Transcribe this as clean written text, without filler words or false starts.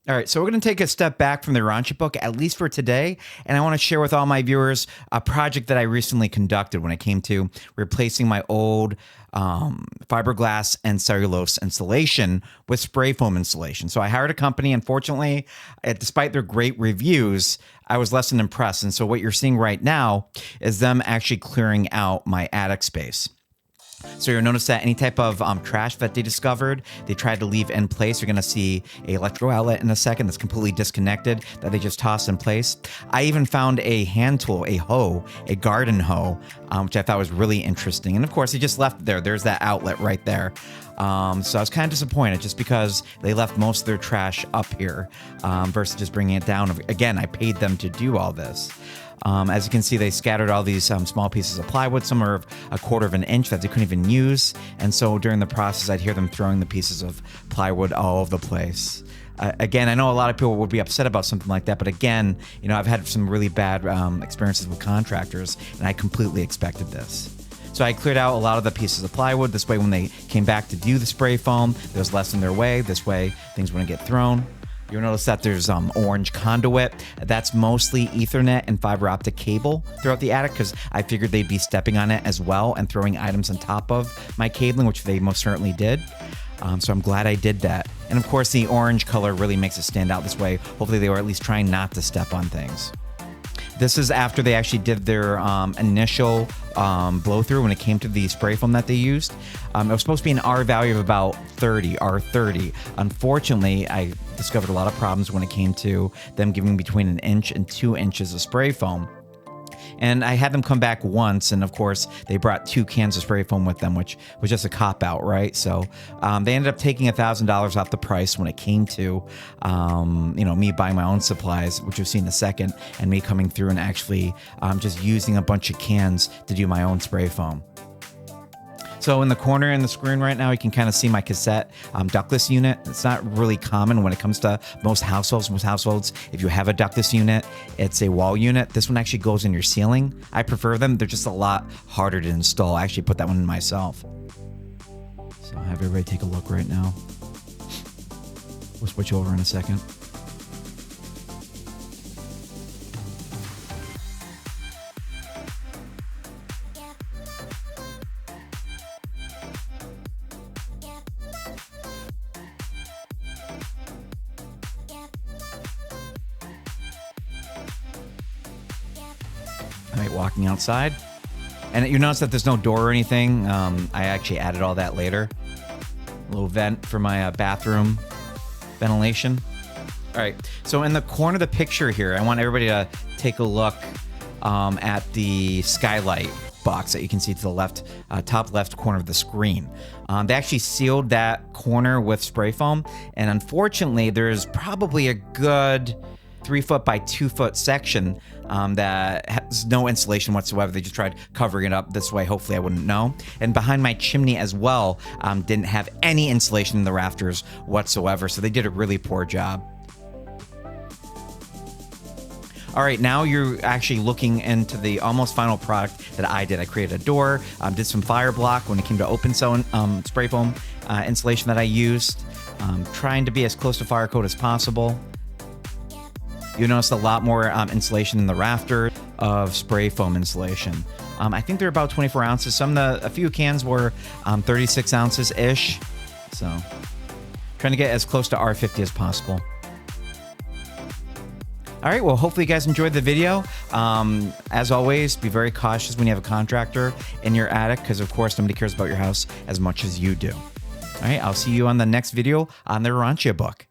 All right, so we're going to take a step back from the Urantia book, at least for today, and I want to share with all my viewers a project that I recently conducted when it came to replacing my old fiberglass and cellulose insulation with spray foam insulation. So I hired a company. Unfortunately, despite their great reviews, I was less than impressed. And so what you're seeing right now is them actually clearing out my attic space. So you'll notice that any type of trash that they discovered, they tried to leave in place. You're going to see a electrical outlet in a second that's completely disconnected that they just tossed in place. I even found a hand tool, a hoe, a garden hoe, which I thought was really interesting. And of course, they just left it there. There's that outlet right there. So I was kind of disappointed just because they left most of their trash up here versus just bringing it down. Again, I paid them to do all this. As you can see, they scattered all these small pieces of plywood. Some are 1/4 of an inch that they couldn't even use. And so during the process, I'd hear them throwing the pieces of plywood all over the place. Again, I know a lot of people would be upset about something like that, but again, you know, I've had some really bad experiences with contractors, and I completely expected this. So I cleared out a lot of the pieces of plywood. This way, when they came back to do the spray foam, there was less in their way. This way, things wouldn't get thrown. You'll notice that there's orange conduit. That's mostly Ethernet and fiber optic cable throughout the attic because I figured they'd be stepping on it as well and throwing items on top of my cabling, which they most certainly did. So I'm glad I did that. And of course, the orange color really makes it stand out this way. Hopefully they were at least trying not to step on things. This is after they actually did their initial blow through when it came to the spray foam that they used. It was supposed to be an R value of about 30, R30. Unfortunately, I discovered a lot of problems when it came to them giving between 1 inch and 2 inches of spray foam. And I had them come back once, and of course, they brought 2 cans of spray foam with them, which was just a cop-out, right? So they ended up taking $1,000 off the price when it came to, you know, me buying my own supplies, which you'll see in a second, and me coming through and actually just using a bunch of cans to do my own spray foam. So in the corner in the screen right now, you can kind of see my cassette ductless unit. It's not really common when it comes to most households. Most households, if you have a ductless unit, it's a wall unit. This one actually goes in your ceiling. I prefer them. They're just a lot harder to install. I actually put that one in myself. So I'll have everybody take a look right now. We'll switch over in a second. All right, walking outside. And you notice that there's no door or anything. I actually added all that later. A little vent for my bathroom ventilation. All right, so in the corner of the picture here, I want everybody to take a look at the skylight box that you can see to the left, top left corner of the screen. They actually sealed that corner with spray foam, and unfortunately, there's probably a good 3-foot by 2-foot section that has no insulation whatsoever. They just tried covering it up this way. Hopefully I wouldn't know. And behind my chimney as well, didn't have any insulation in the rafters whatsoever. So they did a really poor job. All right, now you're actually looking into the almost final product that I did. I created a door, did some fire block when it came to open cell spray foam insulation that I used. Trying to be as close to fire code as possible. You notice a lot more insulation in the rafter of spray foam insulation. I think they're about 24 ounces. A few cans were 36 ounces-ish. So trying to get as close to R50 as possible. All right, well, hopefully you guys enjoyed the video. As always, be very cautious when you have a contractor in your attic because, of course, nobody cares about your house as much as you do. All right, I'll see you on the next video on the Urantia Book.